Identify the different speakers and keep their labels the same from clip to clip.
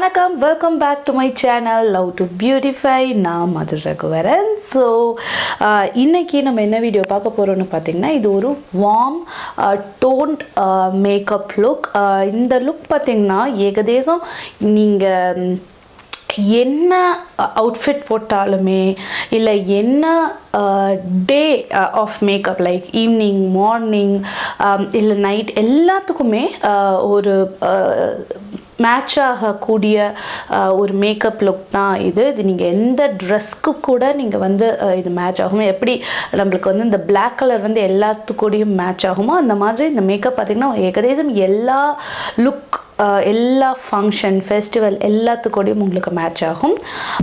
Speaker 1: வணக்கம், welcome back to my channel love to beautify. நான் மதுரைக்கு வரேன். ஸோ இன்றைக்கி நம்ம என்ன வீடியோ பார்க்க போகிறோன்னு பார்த்தீங்கன்னா, இது ஒரு வார்ம் டோன்ட் மேக்கப் லுக். இந்த லுக் பார்த்திங்கன்னா ஏகதேசம் நீங்கள் என்ன அவுட்ஃபிட் போட்டாலுமே இல்லை என்ன day off makeup like evening, morning இல்லை நைட் எல்லாத்துக்குமே ஒரு மேட்ச் ஆகக்கூடிய ஒரு மேக்கப் லுக் தான் இது. நீங்கள் எந்த ட்ரெஸ்க்கு கூட நீங்கள் இது மேட்ச் ஆகும். எப்படி நம்மளுக்கு இந்த பிளாக் கலர் எல்லாத்துக்கூடையும் மேட்ச் ஆகுமோ அந்த மாதிரி இந்த மேக்கப் பார்த்திங்கன்னா ஏகதேசம் எல்லா லுக், எல்லா ஃபங்க்ஷன், ஃபெஸ்டிவல் எல்லாத்துக்கூடையும் உங்களுக்கு மேட்ச் ஆகும்.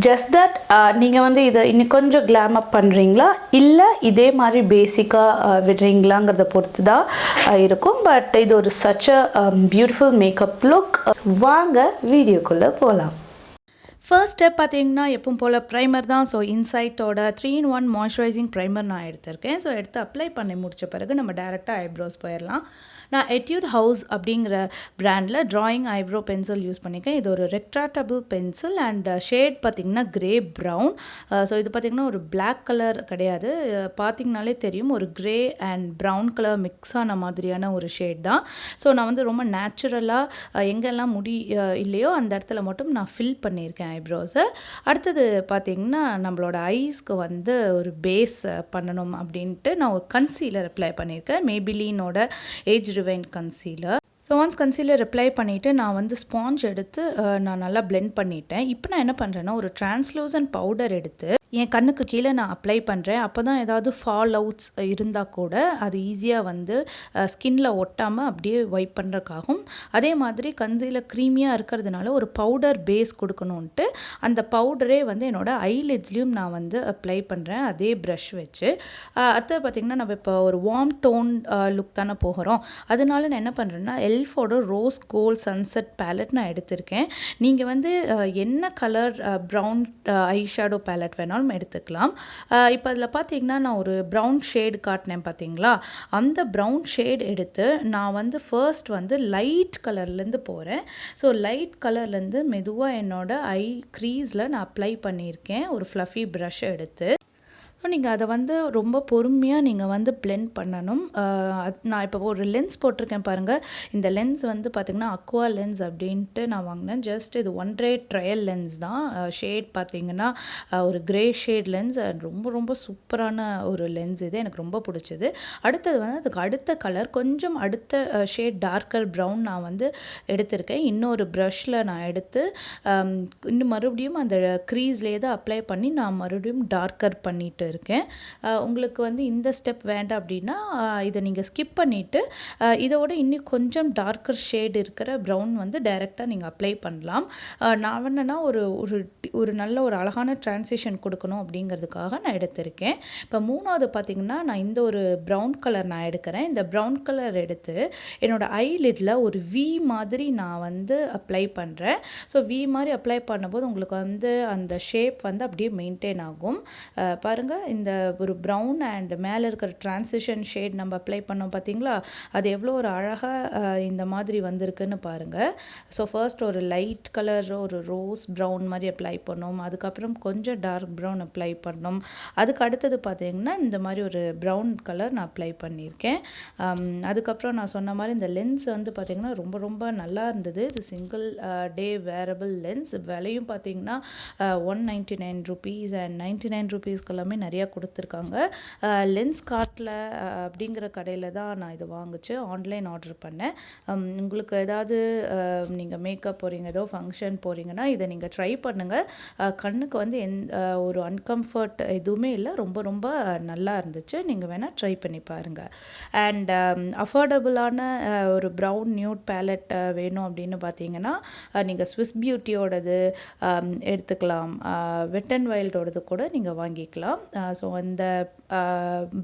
Speaker 1: ஜஸ்ட் தட் நீங்கள் இதை இன்னும் கொஞ்சம் கிளாம் அப் பண்ணுறீங்களா இல்லை இதே மாதிரி பேசிக்காக விடுறீங்களாங்கிறத பொறுத்து தான் இருக்கும். பட் இது ஒரு such a beautiful makeup look. வாங்க வீடியோக்குள்ளே போகலாம். ஃபர்ஸ்ட் ஸ்டெப் பார்த்தீங்கன்னா எப்பவும் போல் ப்ரைமர் தான். ஸோ இன்சைட்டோட 3-in-1 மாய்ஸ்சரைசிங் ப்ரைமர் நான் எடுத்திருக்கேன். ஸோ எடுத்து அப்ளை பண்ணி முடித்த பிறகு நம்ம டேரெக்டாக ஐப்ரோஸ் போயிடலாம். நான் எட்யூட் ஹவுஸ் அப்படிங்கிற பிராண்டில் ட்ராயிங் ஐப்ரோ பென்சில் யூஸ் பண்ணியிருக்கேன். இது ஒரு ரெக்ட்ராக்டபிள் பென்சில் அண்ட் ஷேட் பார்த்திங்கன்னா கிரே ப்ரௌன். ஸோ இது பார்த்திங்கன்னா ஒரு பிளாக் கலர் கிடையாது, பார்த்திங்கனாலே தெரியும் ஒரு grey and brown colour mix ஆன மாதிரியான ஒரு ஷேட் தான். ஸோ நான் ரொம்ப நேச்சுரலாக எங்கெல்லாம் முடி இல்லையோ அந்த இடத்துல மட்டும் நான் ஃபில் பண்ணியிருக்கேன் ஐப்ரோஸை. அடுத்தது பார்த்திங்கன்னா நம்மளோட ஐஸ்க்கு ஒரு பேஸ் பண்ணணும் அப்படின்ட்டு நான் ஒரு கன்சீலர் அப்ளை பண்ணியிருக்கேன். மேபிலினோட age rewind concealer. So once concealer apply பண்ணிவிட்டு நான் ஸ்பாஞ்ச் எடுத்து நான் நல்லா பிளெண்ட் பண்ணிட்டேன். இப்போ நான் என்ன பண்ணுறேன்னா ஒரு டிரான்ஸ்லூசன்ட் பவுடர் எடுத்து என் கண்ணுக்கு கீழே நான் அப்ளை பண்ணுறேன். அப்போ தான் ஏதாவது ஃபால் அவுட்ஸ் இருந்தால் கூட அது ஈஸியாக ஸ்கின்ல ஒட்டாமல் அப்படியே வைப் பண்ணுறதுக்காகும். அதே மாதிரி கன்சீலர் க்ரீமியாக இருக்கிறதுனால ஒரு பவுடர் பேஸ் கொடுக்கணுன்ட்டு அந்த பவுடரே என்னோட ஐலிட்ஸ்லேயும் நான் அப்ளை பண்ணுறேன் அதே ப்ரஷ் வச்சு. அடுத்தது பார்த்திங்கன்னா நம்ம இப்போ ஒரு வார்ம் டோன் லுக் தானே போகிறோம். அதனால நான் என்ன பண்ணுறேன்னா எல்ஃபோட ரோஸ் கோல்ட் சன்செட் பேலட் நான் எடுத்திருக்கேன். நீங்கள் என்ன கலர் ப்ரௌன் ஐஷேடோ பேலட் வேணாலும் எடுத்துக்கலாம். இப்போ அதில் பார்த்தீங்கன்னா நான் ஒரு ப்ரௌன் ஷேடு காட்டினேன் பார்த்தீங்களா, அந்த ப்ரௌன் ஷேட் எடுத்து நான் ஃபர்ஸ்ட் லைட் கலர்லேருந்து போகிறேன். ஸோ லைட் கலர்லேருந்து மெதுவாக என்னோட ஐ க்ரீஸில் நான் அப்ளை பண்ணியிருக்கேன் ஒரு ஃப்ளஃபி ப்ரஷ் எடுத்து. நீங்கள் அதை ரொம்ப பொறுமையாக நீங்கள் பிளெண்ட் பண்ணணும். நான் இப்போ ஒரு லென்ஸ் போட்டிருக்கேன் பாருங்கள். இந்த லென்ஸ் பார்த்திங்கன்னா aqualens அப்படின்ட்டு நான் வாங்கினேன். ஜஸ்ட் இது 1 ட்ரையல் லென்ஸ் தான். ஷேட் பார்த்திங்கன்னா ஒரு கிரே ஷேட் லென்ஸ். ரொம்ப ரொம்ப சூப்பரான ஒரு லென்ஸ் இது, எனக்கு ரொம்ப பிடிச்சது. அடுத்தது அதுக்கு அடுத்த கலர் கொஞ்சம் அடுத்த ஷேட் டார்க்கர் ப்ரௌன் நான் எடுத்திருக்கேன். இன்னொரு ப்ரஷில் நான் எடுத்து இன்னும் மறுபடியும் அந்த க்ரீஸ்லேயே தான் அப்ளை பண்ணி நான் மறுபடியும் டார்க்கர் பண்ணிட்டு இருக்கேன். உங்களுக்கு இந்த ஸ்டெப் வேண்டாம் அப்படின்னா இதை நீங்கள் ஸ்கிப் பண்ணிவிட்டு இதோட இன்னும் கொஞ்சம் டார்க்கர் ஷேட் இருக்கிற ப்ரௌன் டைரெக்டாக நீங்கள் அப்ளை பண்ணலாம். நான் என்னன்னா ஒரு நல்ல ஒரு அழகான ட்ரான்சிஷன் கொடுக்கணும் அப்படிங்கிறதுக்காக நான் எடுத்திருக்கேன். இப்போ மூணாவது பார்த்திங்கன்னா நான் இந்த ஒரு ப்ரௌன் கலர் நான் எடுக்கிறேன். இந்த ப்ரௌன் கலர் எடுத்து என்னோடய ஐலிட்டில் ஒரு வி மாதிரி நான் அப்ளை பண்ணுறேன். ஸோ வி மாதிரி அப்ளை பண்ணும்போது உங்களுக்கு அந்த ஷேப் அப்படியே மெயின்டைன் ஆகும். பாருங்கள், இந்த ஒரு ப்ரௌன் அண்ட் மேலே இருக்கிற ட்ரான்சிஷன் ஷேட் நம்ம அப்ளை பண்ணோம் பார்த்தீங்களா, அது எவ்வளோ ஒரு அழகாக இந்த மாதிரி வந்திருக்குன்னு பாருங்கள். ஸோ ஃபர்ஸ்ட் ஒரு லைட் கலர் ஒரு ரோஸ் ப்ரௌன் மாதிரி அப்ளை பண்ணோம். அதுக்கப்புறம் கொஞ்சம் டார்க் ப்ரௌன் அப்ளை பண்ணோம். அதுக்கு அடுத்தது பார்த்தீங்கன்னா இந்த மாதிரி ஒரு ப்ரௌன் கலர் நான் அப்ளை பண்ணியிருக்கேன். அதுக்கப்புறம் நான் சொன்ன மாதிரி இந்த லென்ஸ் பார்த்திங்கன்னா ரொம்ப ரொம்ப நல்லா இருந்தது. இது சிங்கிள் டே வேரபிள் லென்ஸ். விலையும் பார்த்திங்கன்னா 199 rupees அண்ட் 99 rupeesக்கு எல்லாமே நிறையா கொடுத்துருக்காங்க. லென்ஸ்கார்ட்டில் அப்படிங்கிற கடையில் தான் நான் இது வாங்கிச்சு ஆன்லைன் ஆர்டர் பண்ணேன். உங்களுக்கு ஏதாவது நீங்கள் மேக்கப் போகிறீங்க, ஏதோ ஃபங்க்ஷன் போகிறீங்கன்னா இதை நீங்கள் ட்ரை பண்ணுங்கள். கண்ணுக்கு ஒரு அன்கம்ஃபர்ட் எதுவுமே இல்லை, ரொம்ப ரொம்ப நல்லா இருந்துச்சு. நீங்கள் வேணால் ட்ரை பண்ணி பாருங்கள். அண்ட் அஃபோர்டபுளான ஒரு ப்ரௌன் நியூட் பேலட் வேணும் அப்படின்னு பார்த்தீங்கன்னா நீங்கள் ஸ்விஸ் பியூட்டியோடது எடுத்துக்கலாம், வெட் அண்ட் வைல்டோடது கூட நீங்கள் வாங்கிக்கலாம். ஸோ அந்த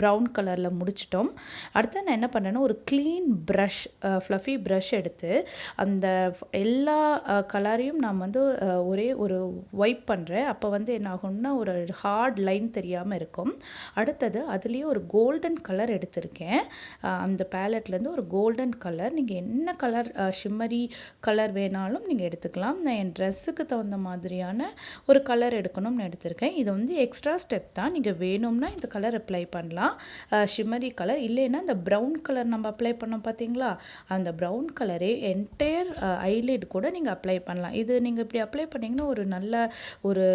Speaker 1: ப்ரௌன் கலரில் முடிச்சிட்டோம். அடுத்து நான் என்ன பண்ணேன்னா ஒரு க்ளீன் ப்ரஷ் ஃப்ளஃபி ப்ரஷ் எடுத்து அந்த எல்லா கலரையும் நான் வந்து ஒரே ஒரு வைப் பண்ணுறேன். அப்போ வந்து என்ன ஆகும்னா ஒரு ஹார்ட் லைன் தெரியாமல் இருக்கும். அடுத்தது அதுலேயே ஒரு கோல்டன் கலர் எடுத்திருக்கேன். அந்த பேலட்லேருந்து ஒரு கோல்டன் கலர், நீங்கள் என்ன கலர் ஷிம்மரி கலர் வேணாலும் நீங்கள் எடுத்துக்கலாம். நான் என் ட்ரெஸ்ஸுக்கு தகுந்த மாதிரியான ஒரு கலர் எடுக்கணும்னு எடுத்திருக்கேன். இது வந்து எக்ஸ்ட்ரா ஸ்டெப் தான். நீங்கள் வேணும்னா இந்த கலர் அப்ளை பண்ணலாம், ஷிம்மரி கலர். இல்லைன்னா இந்த ப்ரௌன் கலர் நம்ம அப்ளை பண்ணோம் பார்த்தீங்களா, அந்த ப்ரௌன் கலரே என்டையர் ஐலிட் கூட நீங்கள் அப்ளை பண்ணலாம். இது நீங்கள் இப்படி அப்ளை பண்ணிங்கன்னா ஒரு நல்ல ஒரு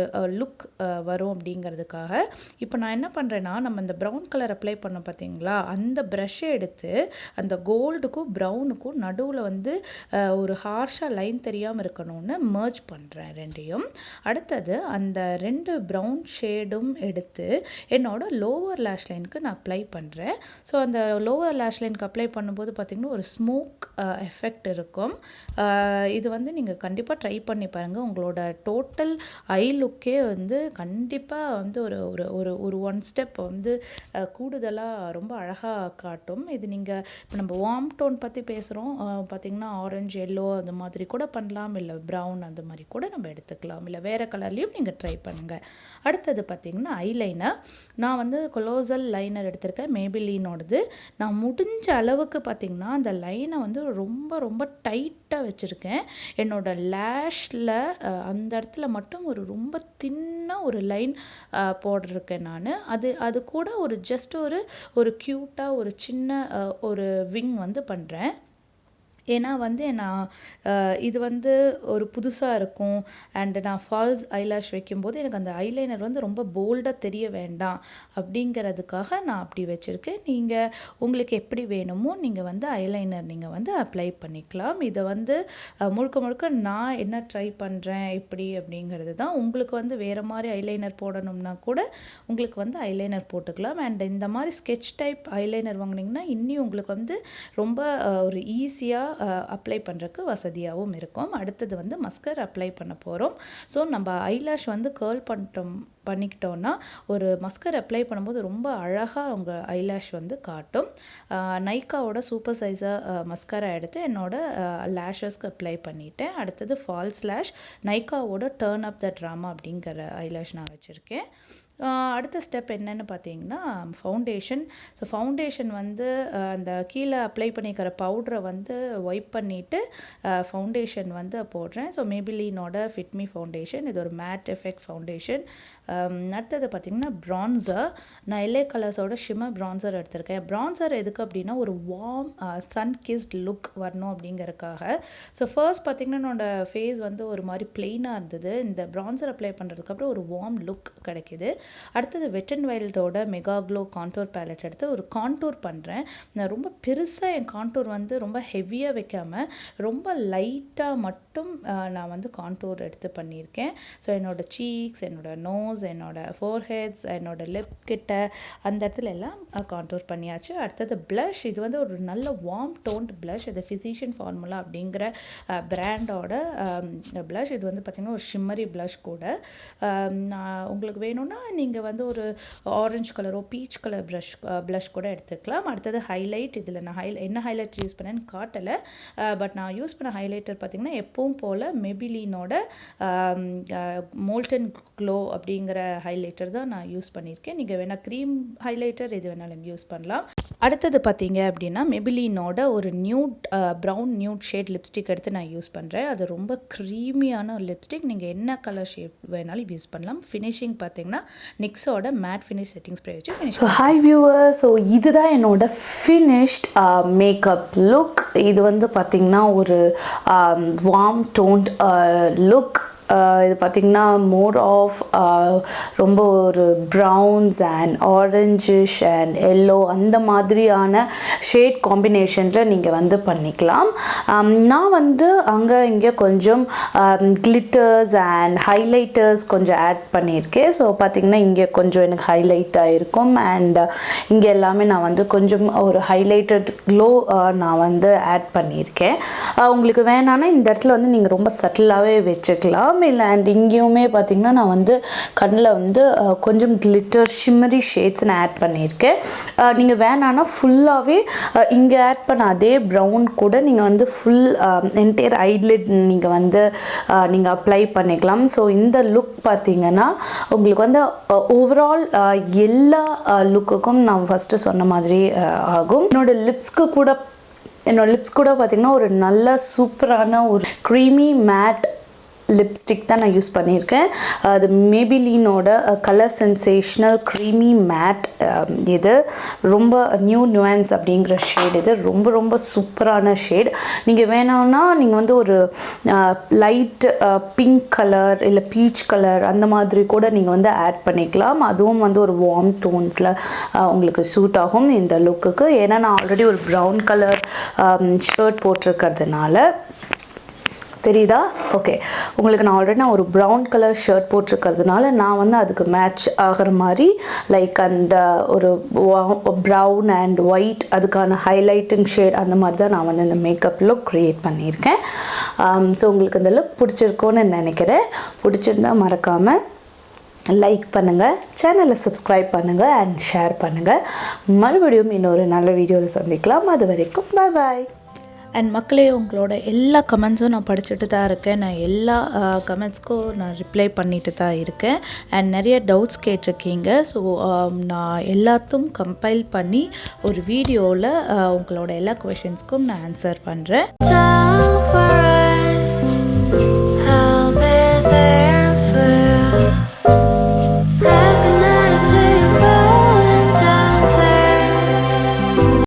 Speaker 1: லுக் வரும் அப்படிங்கிறதுக்காக. இப்போ நான் என்ன பண்ணுறேன்னா, நம்ம இந்த ப்ரௌன் கலர் அப்ளை பண்ணோம் பார்த்தீங்களா, அந்த ப்ரஷ்ஷை எடுத்து அந்த கோல்டுக்கும் ப்ரௌனுக்கும் நடுவில் வந்து ஒரு ஹார்ஷாக லைன் தெரியாமல் இருக்கணும்னு மர்ஜ் பண்ணுறேன் ரெண்டையும். அடுத்தது அந்த 2 ப்ரௌன் ஷேடும் எடுத்து என்னோட லோவர் லேஷ் லைனுக்கு நான் அப்ளை பண்ணுறேன். ஸோ அந்த லோவர் லேஷ் லைனுக்கு அப்ளை பண்ணும்போது பார்த்திங்கன்னா ஒரு ஸ்மோக் எஃபெக்ட் இருக்கும். இது வந்து நீங்கள் கண்டிப்பாக ட்ரை பண்ணி பாருங்கள். உங்களோட டோட்டல் ஐ லுக்கே வந்து கண்டிப்பாக வந்து ஒரு ஒரு ஒரு ஒரு ஒன் ஸ்டெப் வந்து கூடுதலாக ரொம்ப அழகாக காட்டும். இது நீங்கள் இப்போ நம்ம வார்ம் டோன் பற்றி பேசுகிறோம், பார்த்திங்கன்னா ஆரஞ்சு எல்லோ அந்த மாதிரி கூட பண்ணலாம், இல்லை ப்ரௌன் அந்த மாதிரி கூட நம்ம எடுத்துக்கலாம், இல்லை வேறு கலர்லேயும் நீங்கள் ட்ரை பண்ணுங்கள். அடுத்தது பார்த்திங்கன்னா ஐலைனர். நான் வந்து கொலோசல் லைனர் எடுத்திருக்கேன், மேபிலினோடது. நான் முடிஞ்ச அளவுக்கு பார்த்திங்கன்னா அந்த லைனை வந்து ரொம்ப ரொம்ப டைட்டாக வச்சுருக்கேன். என்னோட லேஷில் அந்த இடத்துல மட்டும் ஒரு ரொம்ப தின்னாக ஒரு லைன் போட்டிருக்கேன் நான். அது கூட ஒரு ஜஸ்ட் ஒரு க்யூட்டாக ஒரு சின்ன ஒரு விங் வந்து பண்ணுறேன். ஏன்னா வந்து நான் இது வந்து ஒரு புதுசாக இருக்கும். அண்டு நான் ஃபால்ஸ் ஐலாஷ் வைக்கும்போது எனக்கு அந்த ஐலைனர் வந்து ரொம்ப போல்டாக தெரிய வேண்டாம் அப்படிங்கிறதுக்காக நான் அப்படி வச்சுருக்கேன். நீங்கள் உங்களுக்கு எப்படி வேணுமோ நீங்கள் வந்து ஐலைனர் நீங்கள் வந்து அப்ளை பண்ணிக்கலாம். இதை வந்து முழுக்க முழுக்க நான் என்ன ட்ரை பண்ணுறேன் எப்படி அப்படிங்கிறது தான். உங்களுக்கு வந்து வேறு மாதிரி ஐலைனர் போடணும்னா கூட உங்களுக்கு வந்து ஐலைனர் போட்டுக்கலாம். அண்ட் இந்த மாதிரி ஸ்கெட்ச் டைப் ஐலைனர் வாங்கினீங்கன்னா இன்னும் உங்களுக்கு வந்து ரொம்ப ஒரு ஈஸியாக அப்ளை பண்ணுறதுக்கு வசதியாகவும் இருக்கும். அடுத்தது வந்து மஸ்கரா அப்ளை பண்ண போகிறோம். ஸோ நம்ம ஐலாஷ் வந்து கேர்ள் பண்ணிக்கிட்டோன்னா ஒரு மஸ்கரா அப்ளை பண்ணும்போது ரொம்ப அழகாக உங்கள் ஐலாஷ் வந்து காட்டும். நைக்காவோட சூப்பர் சைஸாக மஸ்கரா எடுத்து என்னோட லேஷஸ்க்கு அப்ளை பண்ணிட்டேன். அடுத்தது falls லேஷ் நைக்காவோட turn up the drama அப்படிங்கிற ஐலாஷ் நான் வச்சுருக்கேன். அடுத்த ஸ்டெப் என்னென்னு பார்த்தீங்கன்னா ஃபவுண்டேஷன். ஸோ ஃபவுண்டேஷன் வந்து அந்த கீழே அப்ளை பண்ணிக்கிற பவுடரை வந்து வைப் பண்ணிவிட்டு ஃபவுண்டேஷன் வந்து போடுறேன். ஸோ மேபிலினோட ஃபிட்மி ஃபவுண்டேஷன், இது ஒரு மேட் எஃபெக்ட் ஃபவுண்டேஷன். அடுத்தது பார்த்திங்கன்னா ப்ரான்சர். நான் L.A கலர்ஸோட ஷிம்மர் ப்ரான்சர் எடுத்திருக்கேன். ப்ரான்சர் எதுக்கு அப்படின்னா ஒரு வார்ம் சன் கிஸ்ட் லுக் வரணும் அப்படிங்கிறதுக்காக. ஸோ ஃபர்ஸ்ட் பார்த்திங்கன்னா என்னோடய ஃபேஸ் வந்து ஒரு மாதிரி பிளெயினாக இருந்தது. இந்த ப்ரான்சர் அப்ளை பண்ணுறதுக்கப்புறம் ஒரு வார்ம் லுக் கிடைக்கிது. அடுத்தது வெட் அண்ட் வைல்டோட மெகா க்ளோ கான்டூர் பேலட் எடுத்து ஒரு கான்டூர் பண்ணுறேன். நான் ரொம்ப பெருசாக என் கான்டூர் வந்து ரொம்ப ஹெவியாக வைக்காமல் ரொம்ப லைட்டாக மட்டும் நான் வந்து கான்டூர் எடுத்து பண்ணியிருக்கேன். ஸோ என்னோடய சீக்ஸ், என்னோடய நோஸ், என்னோடய ஃபோர்ஹெட்ஸ், என்னோடய லிப் கிட்ட அந்த இடத்துல எல்லாம் கான்டூர் பண்ணியாச்சு. அடுத்தது ப்ளஷ். இது வந்து ஒரு நல்ல வார்ம் டோன்ட் ப்ளஷ். இது ஃபிசிஷியன் ஃபார்முலா அப்படிங்கிற பிராண்டோட ப்ளஷ். இது வந்து பார்த்திங்கன்னா ஒரு ஷிம்மரி ப்ளஷ் கூட. உங்களுக்கு வேணும்னா நீங்கள் வந்து ஒரு ஆரஞ்சு கலரோ பீச் கலர் ப்ளஷ் கூட எடுத்துக்கலாம். அடுத்தது ஹைலைட். இதில் நான் என்ன ஹைலைட் யூஸ் பண்ணேன்னு காட்டலை, பட் நான் யூஸ் பண்ண ஹைலைட்டர் பார்த்திங்கன்னா எப்பவும் போல் மெபிலினோட மோல்டன் க்ளோ அப்படிங்கிற ஹைலைட்டர் தான் நான் யூஸ் பண்ணியிருக்கேன். நீங்கள் வேணால் க்ரீம் ஹைலைட்டர் எது வேணாலும் யூஸ் பண்ணலாம். அடுத்தது பார்த்தீங்க அப்படின்னா மெபிலினோட ஒரு nude brown nude shade lipstick எடுத்து நான் யூஸ் பண்ணுறேன். அது ரொம்ப க்ரீமியான ஒரு லிப்ஸ்டிக். நீங்கள் என்ன கலர் ஷேட் வேணாலும் யூஸ் பண்ணலாம். ஃபினிஷிங் பார்த்தீங்கன்னா நிக்ஸோட மேட் ஃபினிஷ் செட்டிங் ஸ்ப்ரே வச்சு ஃபினிஷ்.
Speaker 2: ஹாய் வியூவர்ஸ், ஸோ இதுதான் என்னோட ஃபினிஷ்ட் மேக்கப் லுக். இது வந்து பார்த்திங்கன்னா ஒரு வார்ம் டோன்ட் லுக். இது பார்த்திங்கன்னா மோர் ஆஃப் ரொம்ப ஒரு browns and orangish and yellow அந்த மாதிரியான ஷேட் காம்பினேஷனில் நீங்கள் வந்து பண்ணிக்கலாம். நான் வந்து அங்கே இங்கே கொஞ்சம் கிளிட்டர்ஸ் அண்ட் ஹைலைட்டர்ஸ் கொஞ்சம் ஆட் பண்ணியிருக்கேன். ஸோ பார்த்திங்கன்னா இங்கே கொஞ்சம் எனக்கு ஹைலைட்டாக இருக்கும் அண்ட் இங்கே எல்லாமே நான் வந்து கொஞ்சம் ஒரு ஹைலைட்டட் க்ளோ நான் வந்து ஆட் பண்ணியிருக்கேன். உங்களுக்கு வேணான்னா இந்த இடத்துல வந்து நீங்கள் ரொம்ப சட்டிலாகவே வச்சுக்கலாம். எல்லாமே இல்லை. அண்ட் இங்கேயுமே பார்த்திங்கன்னா நான் வந்து கண்ணில் வந்து கொஞ்சம் கிளிட்டர் ஷிம்மரி ஷேட்ஸ் நான் ஆட் பண்ணியிருக்கேன். நீங்கள் வேணான்னா ஃபுல்லாகவே இங்கே ஆட் பண்ண அதே ப்ரௌன் கூட நீங்கள் வந்து ஃபுல் என்டையர் ஐலிட் நீங்கள் வந்து நீங்கள் அப்ளை பண்ணிக்கலாம். ஸோ இந்த லுக் பார்த்திங்கன்னா உங்களுக்கு வந்து ஓவரால் எல்லா லுக்குக்கும் நான் ஃபஸ்ட்டு சொன்ன மாதிரி ஆகும். என்னோடய லிப்ஸ் கூட பார்த்திங்கன்னா ஒரு நல்ல சூப்பரான ஒரு க்ரீமி மேட் லிப்ஸ்டிக் தான் நான் யூஸ் பண்ணியிருக்கேன். அது மேபிலினோட கலர் சென்சேஷனல் க்ரீமி மேட். இது ரொம்ப நியூயான்ஸ் அப்படிங்கிற ஷேட். இது ரொம்ப ரொம்ப சூப்பரான ஷேட். நீங்கள் வேணும்னா நீங்கள் வந்து ஒரு லைட் பிங்க் கலர் இல்லை பீச் கலர் அந்த மாதிரி கூட நீங்கள் வந்து ஆட் பண்ணிக்கலாம். அதுவும் வந்து ஒரு வார்ம் டோன்ஸில் உங்களுக்கு சூட் ஆகும் இந்த லுக்குக்கு. ஏன்னா நான் ஆல்ரெடி ஒரு ப்ரௌன் கலர் ஷர்ட் போட்டிருக்கிறதுனால தெரியுதா? ஓகே, உங்களுக்கு நான் ஒரு ப்ரௌன் கலர் ஷர்ட் போட்டிருக்கிறதுனால நான் வந்து அதுக்கு மேட்ச் ஆகிற மாதிரி லைக் அந்த ஒரு ப்ரௌன் அண்ட் ஒயிட் அதுக்கான ஹைலைட்டிங் ஷேட் அந்த மாதிரி தான் நான் வந்து இந்த மேக்கப் லுக் க்ரியேட் பண்ணியிருக்கேன். ஸோ உங்களுக்கு இந்த லுக் பிடிச்சிருக்கோன்னு நினைக்கிறேன். பிடிச்சிருந்தா மறக்காமல் லைக் பண்ணுங்கள், சேனலை சப்ஸ்கிரைப் பண்ணுங்கள் அண்ட் ஷேர் பண்ணுங்கள். மறுபடியும் இன்னொரு நல்ல வீடியோவில் சந்திக்கலாம். அது வரைக்கும் பாய் பாய்.
Speaker 1: அண்ட் மக்களே, உங்களோட எல்லா கமெண்ட்ஸும் நான் படிச்சுட்டு தான் இருக்கேன். நான் எல்லா கமெண்ட்ஸ்க்கும் நான் ரிப்ளை பண்ணிட்டு தான் இருக்கேன். அண்ட் நிறைய டவுட்ஸ் கேட்டிருக்கீங்க. ஸோ நான் எல்லாத்தையும் கம்பைல் பண்ணி ஒரு வீடியோவில் உங்களோட எல்லா கொஷின்ஸ்க்கும் நான் ஆன்சர் பண்ணுறேன்.